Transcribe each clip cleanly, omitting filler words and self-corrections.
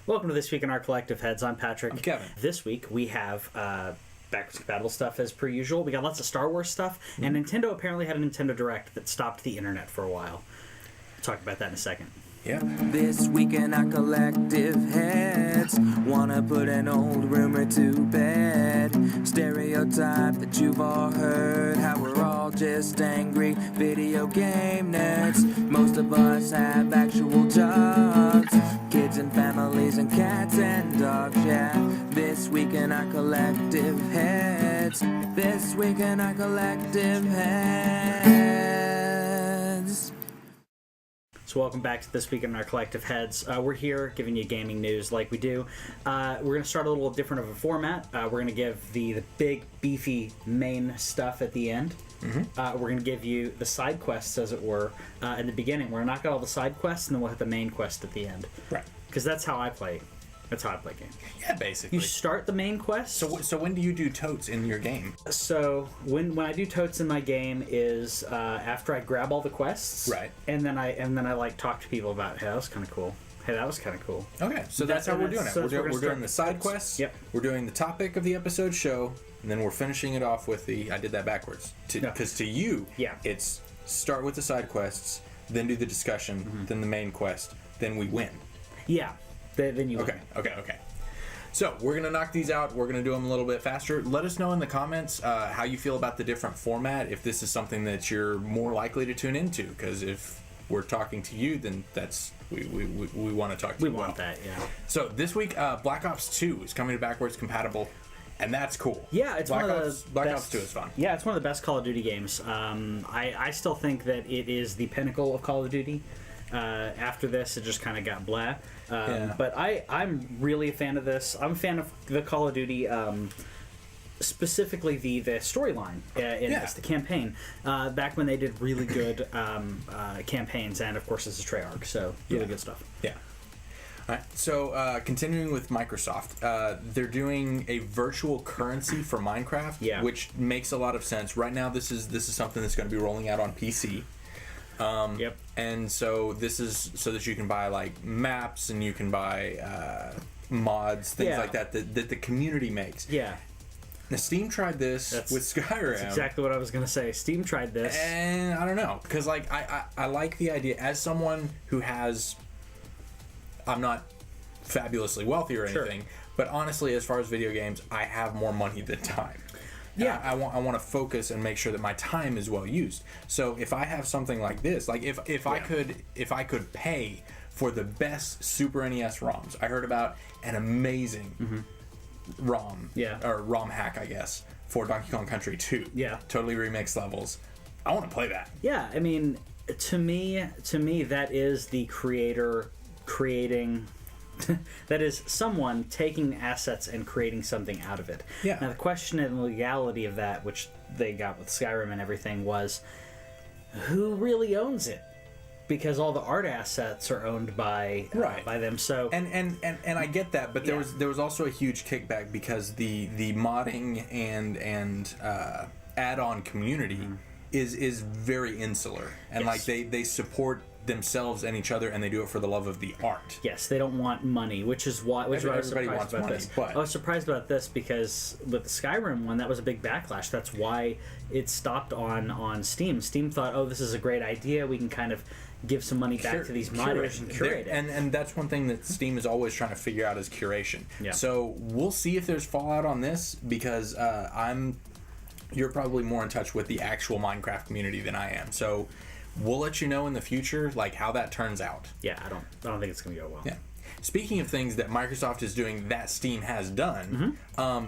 Welcome to This Week in Our Collective Heads. I'm Patrick. I'm Kevin. This week we have backwards compatible stuff as per usual. We got lots of Star Wars stuff, and Nintendo apparently had a Nintendo Direct that stopped the internet for a while. We'll talk about that in a second. Yeah. This week in our collective heads, wanna put an old rumor to bed. Stereotype that you've all heard, how we're all just angry video game nerds. Most of us have actual jobs, kids and families and cats and dogs, yeah. This week in our collective heads, this week in our collective heads. So welcome back to This Week in Our Collective Heads. We're here giving you gaming news like we do. We're going to start a little different of a format. We're going to give the big, beefy main stuff at the end. We're going to give you the side quests, as it were, in the beginning. We're going to knock out all the side quests, and then we'll hit the main quest at the end. Right. Because that's how I play. That's how I play games. Yeah, basically. You start the main quest. So when do you do totes in your game? So when I do totes in my game is after I grab all the quests, Right. And then I like talk to people about, hey, that was kind of cool. Hey, that was kind of cool. Okay, so that's how we're doing it. So We're doing the side quests. Yep. We're doing the topic of the episode show, and then we're finishing it off with the. I did that backwards. Because to you, Yeah. it's start with the side quests, then do the discussion, then the main quest, then we win. Yeah. Then you win. Okay. So we're gonna knock these out. We're gonna do them a little bit faster. Let us know in the comments how you feel about the different format. If this is something that you're more likely to tune into, because if we're talking to you, then that's we want to talk to you. We want that, yeah. So this week, Black Ops 2 is coming to backwards compatible, and that's cool. Yeah, it's Black one of Ops, the Black best, Ops 2 is fun. Yeah, it's one of the best Call of Duty games. I still think that it is the pinnacle of Call of Duty. After this, it just kind of got blah. But I'm really a fan of this. I'm a fan of the Call of Duty, specifically the storyline in this, the campaign. Back when they did really good campaigns, and of course this is Treyarch, so really good stuff. Yeah. All right. So continuing with Microsoft, they're doing a virtual currency for Minecraft, which makes a lot of sense. Right now, this is something that's going to be rolling out on PC. Yep. And so this is so that you can buy like maps and you can buy mods, things like that the community makes. Yeah. Now Steam tried this with Skyrim. That's exactly what I was going to say. Steam tried this. And I don't know, because like I like the idea as someone who has. I'm not fabulously wealthy or anything, but honestly, as far as video games, I have more money than time. Yeah, I want to focus and make sure that my time is well used. So if I have something like this, like if I could pay for the best Super NES ROMs, I heard about an amazing ROM, or ROM hack, I guess, for Donkey Kong Country 2. Yeah, totally remixed levels. I want to play that. Yeah, I mean, to me, that is the creator creating. That is someone taking assets and creating something out of it. Yeah. Now the question and legality of that, which they got with Skyrim and everything, was who really owns it? Because all the art assets are owned by them. So and I get that, but there was also a huge kickback because the modding and add-on community is very insular, and like they support themselves and each other, and they do it for the love of the art. Yes, they don't want money, which is why I was surprised about this. I was surprised about this because with the Skyrim one, that was a big backlash. That's why it stopped on Steam. Steam thought, oh, this is a great idea. We can kind of give some money back to these modders and curate it. And that's one thing that Steam is always trying to figure out is curation. Yeah. So we'll see if there's fallout on this, because you're probably more in touch with the actual Minecraft community than I am. So we'll let you know in the future, like how that turns out. Yeah, I don't think it's gonna go well. Yeah. Speaking of things that Microsoft is doing that Steam has done,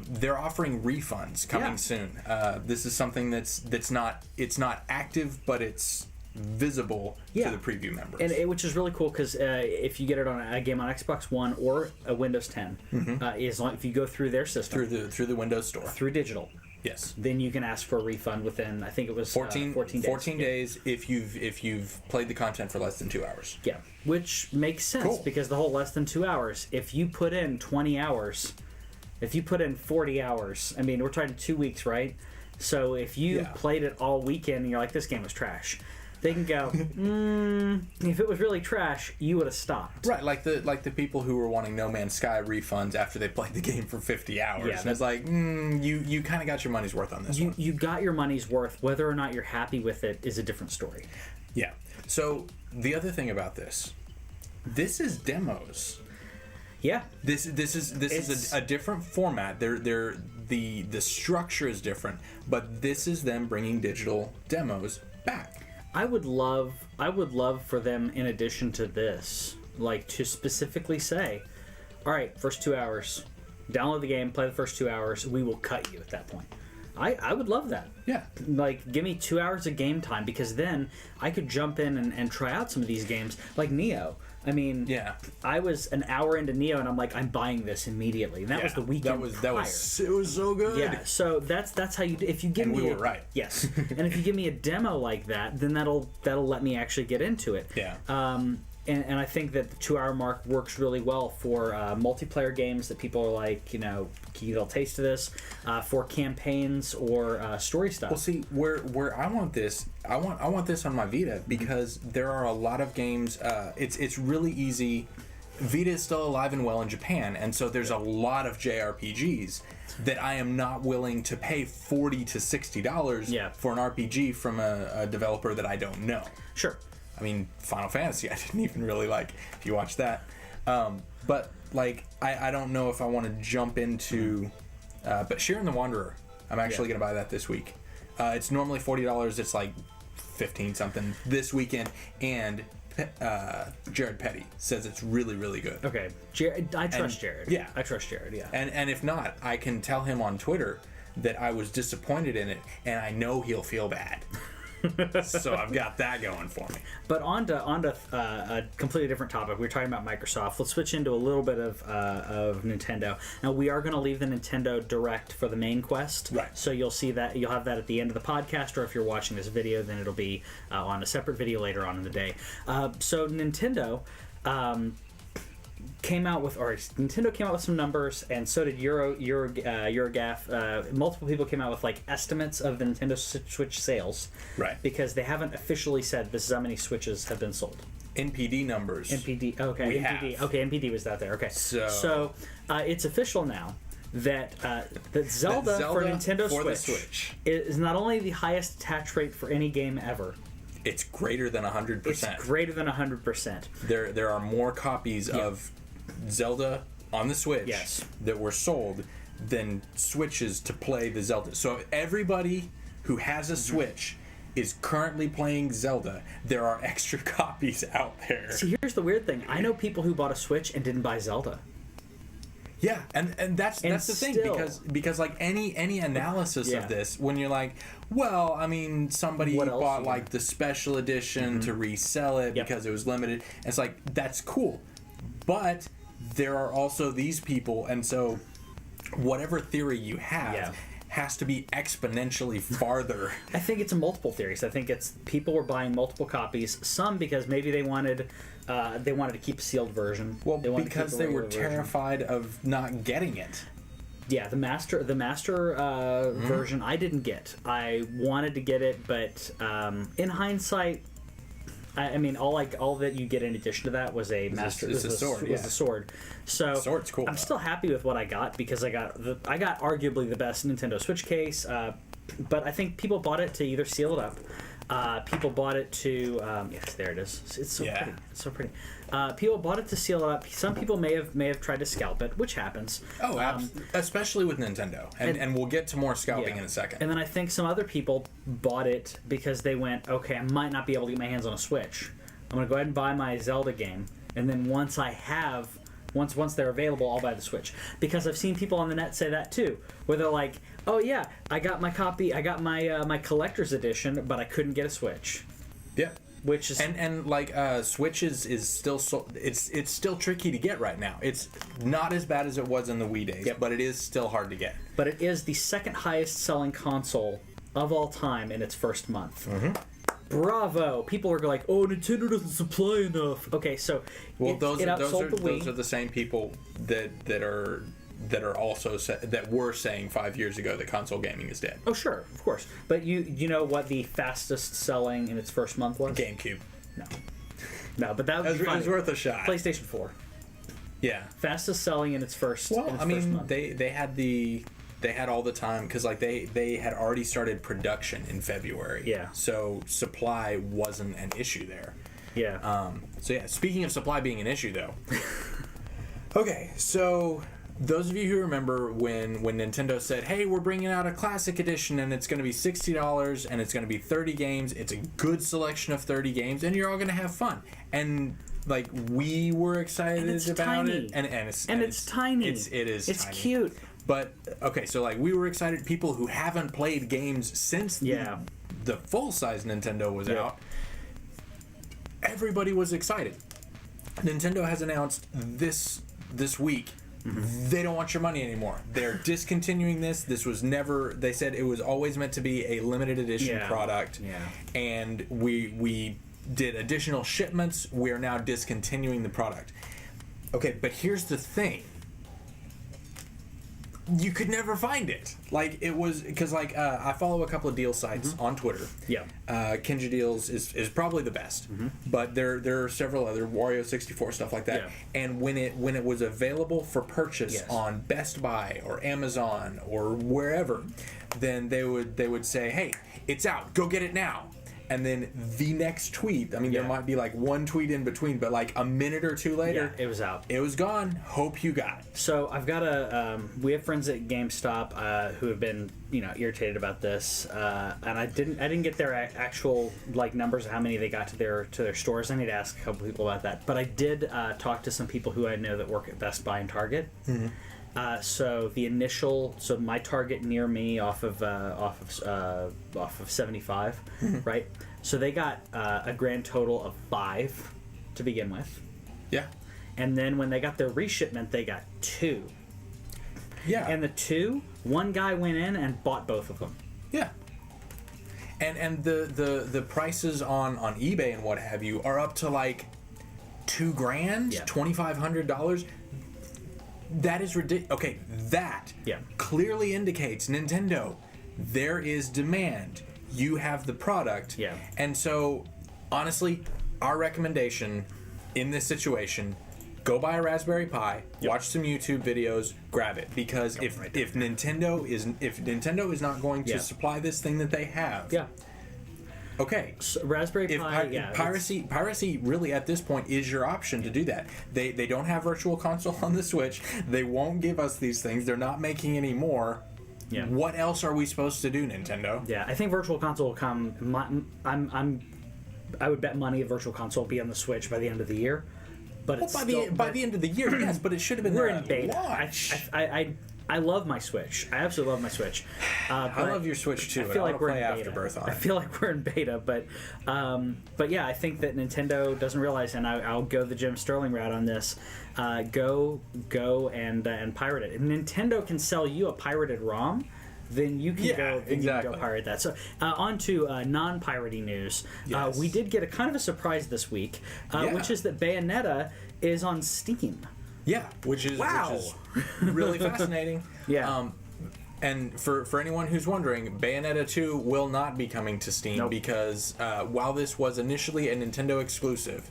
they're offering refunds coming soon. This is something that's not active, but it's visible to the preview members, and which is really cool because if you get it on a game on Xbox One or a Windows 10, as long if you go through their system through the Windows Store through digital. Yes. Then you can ask for a refund within, I think it was 14 days. 14 days if you've played the content for less than 2 hours. Yeah, which makes sense because the whole less than 2 hours. If you put in 20 hours, if you put in 40 hours, I mean, we're talking 2 weeks, right? So if you played it all weekend and you're like, this game was trash, they can go, if it was really trash, you would have stopped. Right, like the people who were wanting No Man's Sky refunds after they played the game for 50 hours. Yeah, and it's like, you kind of got your money's worth on this one. You got your money's worth. Whether or not you're happy with it is a different story. Yeah. So the other thing about this is demos. Yeah. This is a different format. The structure is different, but this is them bringing digital demos back. I would love for them, in addition to this, like, to specifically say, all right, first 2 hours, download the game, play the first 2 hours, we will cut you at that point. I would love that. Yeah. Like, give me 2 hours of game time, because then I could jump in and try out some of these games, like Neo. I mean, yeah. I was an hour into Neo, and I'm like, I'm buying this immediately. And that was the weekend prior. It was so good. Yeah, so that's how you do. If you give me, we were right. Yes, and if you give me a demo like that, then that'll let me actually get into it. Yeah. And I think that the 2 hour mark works really well for multiplayer games that people are like, you know, can you get a taste of this? For campaigns or story stuff. Well, see, where I want this, I want this on my Vita, because there are a lot of games. It's really easy. Vita is still alive and well in Japan, and so there's a lot of JRPGs that I am not willing to pay $40 to $60 for an RPG from a developer that I don't know. Sure. I mean, Final Fantasy, I didn't even really like, if you watch that. But, like, I don't know if I want to jump into... but Shiren the Wanderer, I'm actually going to buy that this week. It's normally $40. It's like 15-something this weekend. And Jared Petty says it's really, really good. Okay. I trust Jared. Yeah. I trust Jared, yeah. And if not, I can tell him on Twitter that I was disappointed in it, and I know he'll feel bad. So I've got that going for me. But on to a completely different topic. We were talking about Microsoft. Let's switch into a little bit of Nintendo. Now, we are going to leave the Nintendo Direct for the main quest. Right. So you'll see that. You'll have that at the end of the podcast, or if you're watching this video, then it'll be on a separate video later on in the day. So Nintendo... Nintendo came out with some numbers, and so did Eurogaf. Multiple people came out with like estimates of the Nintendo Switch sales, right? Because they haven't officially said this is how many Switches have been sold. NPD numbers. NPD. Okay. NPD. Okay. NPD was out there. Okay. So it's official now that Zelda for Nintendo Switch is not only the highest attach rate for any game ever. It's greater than 100%. It's greater than 100%. There are more copies of Zelda on the Switch that were sold than Switches to play the Zelda. So everybody who has a Switch is currently playing Zelda. There are extra copies out there. See, here's the weird thing. I know people who bought a Switch and didn't buy Zelda. Yeah, and that's the thing, because like any analysis of this, when you're like, well, I mean, somebody bought like the special edition to resell it because it was limited. And it's like, that's cool, but there are also these people, and so whatever theory you have has to be exponentially farther. I think it's multiple theories. I think it's people were buying multiple copies. Some because maybe they wanted to keep a sealed version. Well, because they were terrified of not getting it. Yeah, the master version I didn't get. I wanted to get it, but in hindsight, I mean, all that you get in addition to that was a master. It's a sword. Was the sword. So sword's cool. I'm still happy with what I got, because I got arguably the best Nintendo Switch case. But I think people bought it to either seal it up. People bought it to yes, there it is. It's so pretty. It's so pretty. People bought it to seal it up. Some people may have tried to scalp it, which happens. Oh, especially with Nintendo, and we'll get to more scalping in a second. And then I think some other people bought it because they went, okay, I might not be able to get my hands on a Switch. I'm going to go ahead and buy my Zelda game, and then once they're available, I'll buy the Switch. Because I've seen people on the net say that too, where they're like, oh yeah, I got my copy, I got my collector's edition, but I couldn't get a Switch. Yeah. Which is and like Switch is still it's still tricky to get right now. It's not as bad as it was in the Wii days, but it is still hard to get. But it is the second highest selling console of all time in its first month. Mm-hmm. Bravo! People are like, "Oh, Nintendo doesn't supply enough." Okay, so those are the same people that are that are also that were saying 5 years ago that console gaming is dead. Oh sure, of course. But you know what the fastest selling in its first month was? GameCube. No, but that was it was worth a shot. PlayStation 4. Yeah. Fastest selling in its first. Well, first month. they had all the time because like they had already started production in February. Yeah. So supply wasn't an issue there. Yeah. So yeah, speaking of supply being an issue though. Okay, so those of you who remember when Nintendo said, "Hey, we're bringing out a classic edition and it's going to be $60 and it's going to be 30 games. It's a good selection of 30 games and you're all going to have fun." And like we were excited about tiny. it, and it's tiny. It is. It's tiny. cute. But okay, so like we were excited. People who haven't played games since the full size Nintendo was out, everybody was excited. Nintendo has announced this week they don't want your money anymore. They're discontinuing this. This was never. They said it was always meant to be a limited edition product. Yeah. And we did additional shipments. We are now discontinuing the product. Okay, but here's the thing. You could never find it. Like, it was... Because, like, I follow a couple of deal sites on Twitter. Yeah. Kinja Deals is probably the best. But there are several other, Wario 64, stuff like that. Yeah. And when it was available for purchase on Best Buy or Amazon or wherever, then they would say, "Hey, it's out. Go get it now." And then the next tweet, I mean, there might be like one tweet in between, but like a minute or two later, it was out. It was gone. Hope you got it. So I've got we have friends at GameStop who have been, irritated about this, and I didn't get their actual like numbers of how many they got to their stores. I need to ask a couple people about that. But I did talk to some people who I know that work at Best Buy and Target. So my Target near me off of 75, right? So they got a grand total of 5 to begin with. Yeah. And then when they got their reshipment, they got 2. Yeah. And the 2, one guy went in and bought both of them. Yeah. And the prices on eBay and what have you are up to like $2,000, $2,500. That is ridiculous. Okay, that clearly indicates Nintendo. There is demand. You have the product. Yeah. And so, honestly, our recommendation in this situation: go buy a Raspberry Pi, watch some YouTube videos, grab it. Because if Nintendo is not going to supply this thing that they have, okay. So Raspberry Pi, piracy really at this point is your option to do that. They don't have Virtual Console on the Switch. They won't give us these things. They're not making any more. Yeah. What else are we supposed to do, Nintendo? Yeah, I think Virtual Console will come. I would bet money Virtual Console will be on the Switch by the end of the year. But by the end of the year, yes. But it should have been. We're in beta. I love my Switch. I absolutely love my Switch. I love your Switch too. I feel like we're in beta. Afterbirth on it. I feel like we're in beta, but yeah, I think that Nintendo doesn't realize, and I'll go the Jim Sterling route on this. Go and pirate it. If Nintendo can sell you a pirated ROM, then you can go pirate that. So on to non-piratey news. Yes. We did get a kind of a surprise this week, which is that Bayonetta is on Steam. Yeah, which is really fascinating. Yeah. And for anyone who's wondering, Bayonetta 2 will not be coming to Steam because while this was initially a Nintendo exclusive,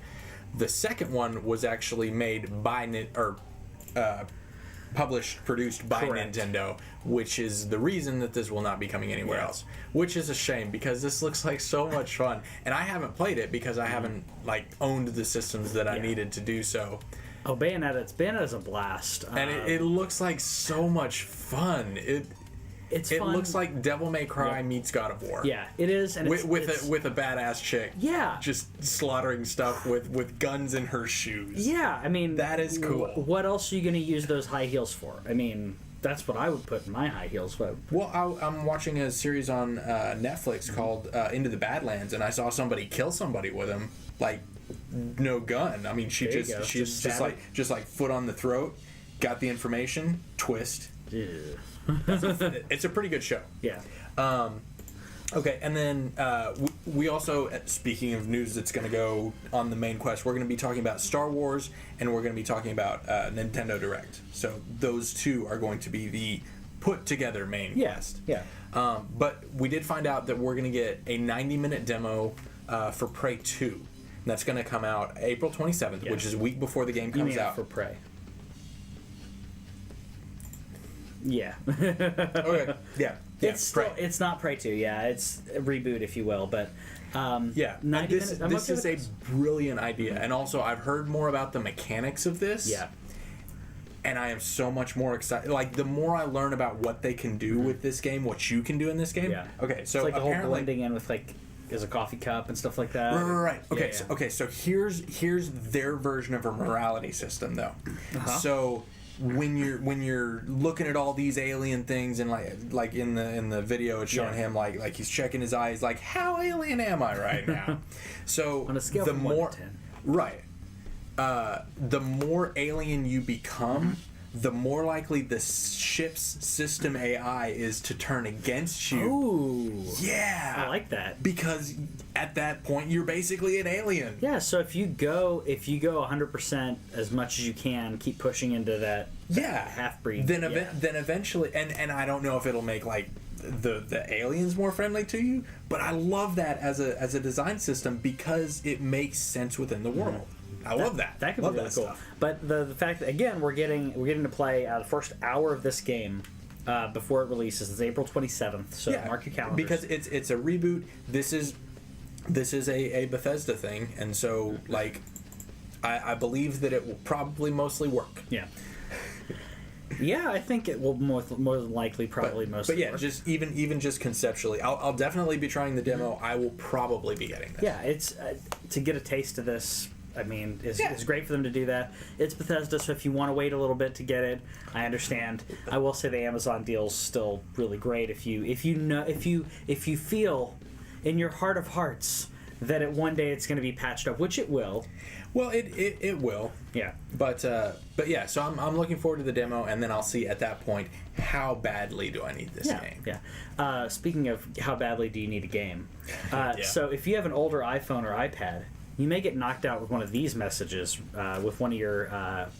the second one was actually made by produced by Nintendo, which is the reason that this will not be coming anywhere else. Which is a shame because this looks like so much fun, and I haven't played it because I haven't owned the systems that I needed to do so. Oh, Bayonetta's a blast. And it looks like so much fun. It fun. Looks like Devil May Cry meets God of War. Yeah, it is. And with a badass chick. Yeah. Just slaughtering stuff with guns in her shoes. Yeah, I mean... That is cool. What else are you going to use those high heels for? I mean, that's what I would put in my high heels. But... Well, I'm watching a series on Netflix called Into the Badlands, and I saw somebody kill somebody with them. No gun. I mean, she's just like foot on the throat, got the information, twist. Yeah. It's a pretty good show. Yeah. Okay, and then we also, speaking of news that's going to go on the main quest, we're going to be talking about Star Wars, and we're going to be talking about Nintendo Direct. So those two are going to be the put-together main quest. Yeah. But we did find out that we're going to get a 90-minute demo for Prey 2. And that's going to come out April 27th, which is a week before the game comes out. For Prey. Yeah. Okay. Yeah. It's not Prey 2. Yeah, it's a reboot, if you will. But this is a brilliant idea, and also I've heard more about the mechanics of this. Yeah. And I am so much more excited. Like, the more I learn about what they can do with this game, what you can do in this game. Yeah. Okay, so it's like the whole blending in with like there's a coffee cup and stuff like that. Right. Okay. Yeah. So here's their version of a morality system, though. So when you're looking at all these alien things, and like in the video, it's showing him like he's checking his eyes, like, how alien am I right now? So on a scale from 1 to 10. Right. The more alien you become, the more likely the ship's system AI is to turn against you. Ooh. Yeah. I like that. Because at that point, you're basically an alien. Yeah, so if you go 100% as much as you can, keep pushing into that half-breed. Then eventually, and I don't know if it'll make, like, the aliens more friendly to you, but I love that as a design system because it makes sense within the world. I love that. That could love be really that cool. stuff. But the fact that, again, we're getting to play the first hour of this game before it releases. It's April 27th, so mark your calendars. Because it's a reboot. This is a Bethesda thing, and so, like, I believe that it will probably mostly work. Yeah. Yeah, I think it will more than likely mostly But yeah, work. just even just conceptually, I'll definitely be trying the demo. I will probably be getting this. Yeah, it's to get a taste of this. I mean, it's great for them to do that. It's Bethesda, so if you want to wait a little bit to get it, I understand. I will say the Amazon deal's still really great if you feel in your heart of hearts that one day it's going to be patched up, which it will. Well, it will. Yeah. But yeah, so I'm looking forward to the demo, and then I'll see at that point how badly do I need this game. Yeah. Speaking of how badly do you need a game, so if you have an older iPhone or iPad, you may get knocked out with one of these messages with one of your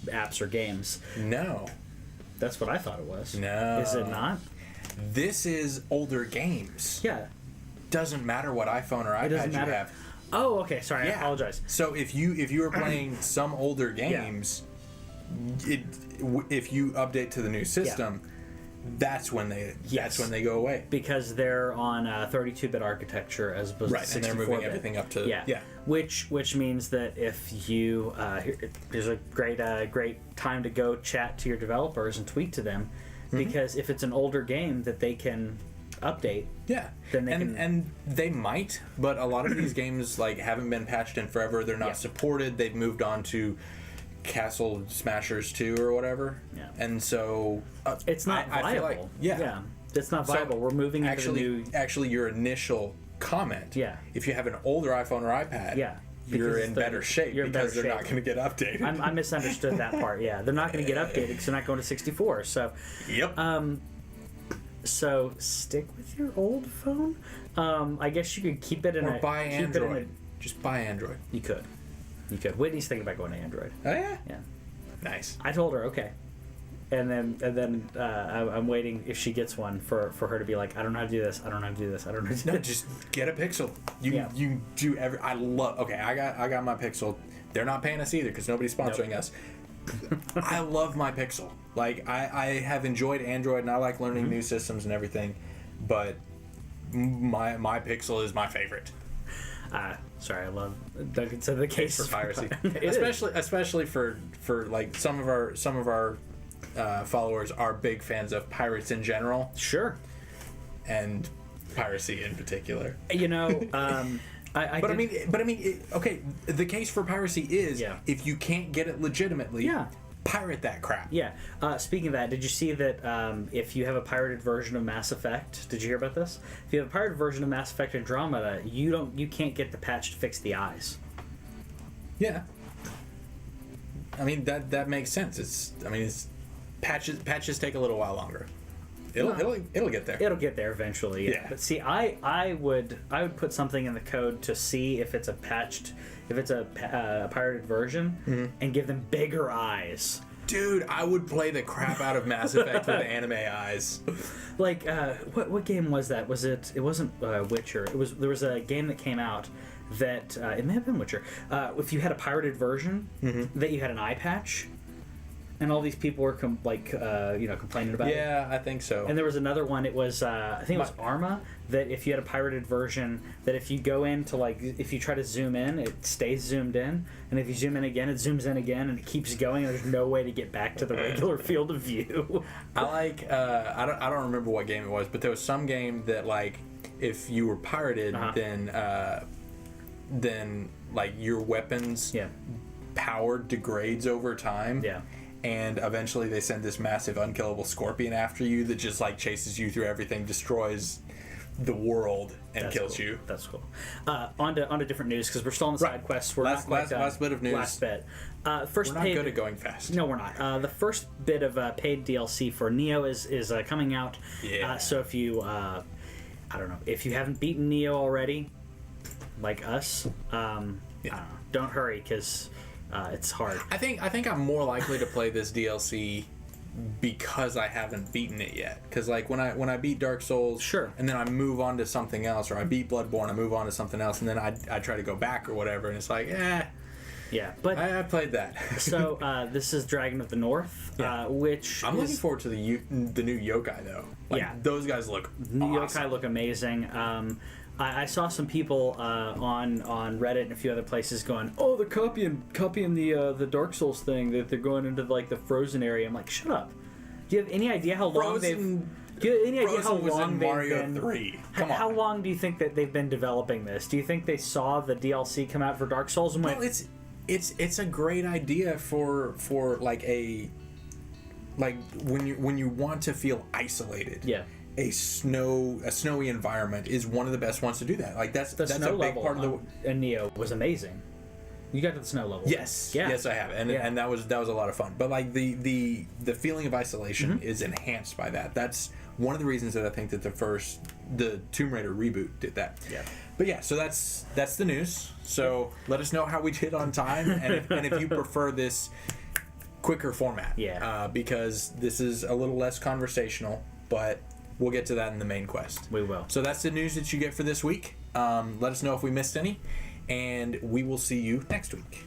apps or games. No. That's what I thought it was. No. Is it not? This is older games. Yeah. Doesn't matter what iPhone or iPad you have. Oh, okay. Sorry, I apologize. So if you are playing some older games, if you update to the new system, that's when they go away, because they're on 32-bit architecture as opposed to 64-bit. And they're moving everything up to which means that if you there's a great time to go chat to your developers and tweet to them, because if it's an older game that they can update, then they can, and they might, but a lot of these games like haven't been patched in forever. They're not supported. They've moved on to Castle Smashers 2 or whatever, and so it's not viable. I feel like, it's not viable. We're moving into the new. Actually, your initial comment, if you have an older iPhone or iPad, you're in better shape because they're not going to get updated. I misunderstood that part. Yeah, they're not going to get updated because they're not going to 64. So, so stick with your old phone. I guess you could keep it in or buy Android. Just buy Android. You could. Whitney's thinking about going to Android. Oh yeah. Yeah. Nice. I told her okay, and then I'm waiting if she gets one for her to be like, I don't know how to do this. I don't know how to do this. I don't know how to do No, this. just get a Pixel. You do every. I love. Okay, I got my Pixel. They're not paying us either because nobody's sponsoring us. I love my Pixel. Like I have enjoyed Android and I like learning new systems and everything, but my Pixel is my favorite. Sorry, I love Duncan said the case for piracy, especially especially for like some of our followers are big fans of pirates in general. Sure. And piracy in particular. You know, I mean, okay. The case for piracy is if you can't get it legitimately, pirate that crap. Yeah. Speaking of that, did you see that if you have a pirated version of Mass Effect, did you hear about this? If you have a pirated version of Mass Effect Andromeda, you can't get the patch to fix the eyes. Yeah. I mean that makes sense. Patches take a little while longer. It'll get there. It'll get there eventually. Yeah. But see, I would put something in the code to see if it's a pirated version, and give them bigger eyes. Dude, I would play the crap out of Mass Effect with anime eyes. Like, what game was that? It wasn't Witcher. There was a game that came out that it may have been Witcher. If you had a pirated version, that you had an eye patch, and all these people were complaining about it. Yeah, I think so. And there was another one. It was I think it was Arma, that if you had a pirated version, that if you go into if you try to zoom in, it stays zoomed in, and if you zoom in again, it zooms in again, and it keeps going. And there's no way to get back to the regular field of view. I like I don't remember what game it was, but there was some game that if you were pirated, then your weapons power degrades over time. Yeah. And eventually they send this massive unkillable scorpion after you that just chases you through everything, destroys the world, and kills you. That's cool. On to different news, because we're still on the side quests. We're last bit of news. Last bit. We're not good at going fast. No, we're not. The first bit of paid DLC for Neo is coming out. Yeah. So if you, I don't know, if you haven't beaten Neo already, like us, I don't know, don't hurry, because it's hard. I think I'm more likely to play this DLC because I haven't beaten it yet. Because when I beat Dark Souls, sure, and then I move on to something else, or I beat Bloodborne, I move on to something else, and then I try to go back or whatever, and it's yeah, but I played that. So this is Dragon of the North, which I'm looking forward to the new yokai though. Those guys look awesome. Yokai look amazing. I saw some people on Reddit and a few other places going, "Oh, they're copying the Dark Souls thing. That they're going into the frozen area." I'm like, "Shut up! Do you have any idea how long they've? Do you have any idea how long they've Mario been? 3. Come on. How long do you think that they've been developing this? Do you think they saw the DLC come out for Dark Souls and went, "Well, it's a great idea for when you want to feel isolated." Yeah. A snowy environment is one of the best ones to do that. That's a big part of the. And Neo was amazing. You got to the snow level. Yes, yes, I have, and that was a lot of fun. But the feeling of isolation is enhanced by that. That's one of the reasons that I think that the Tomb Raider reboot did that. Yeah. But yeah, so that's the news. So let us know how we did on time, and if you prefer this quicker format. Yeah. Because this is a little less conversational, but we'll get to that in the main quest. We will. So that's the news that you get for this week. Let us know if we missed any, and we will see you next week.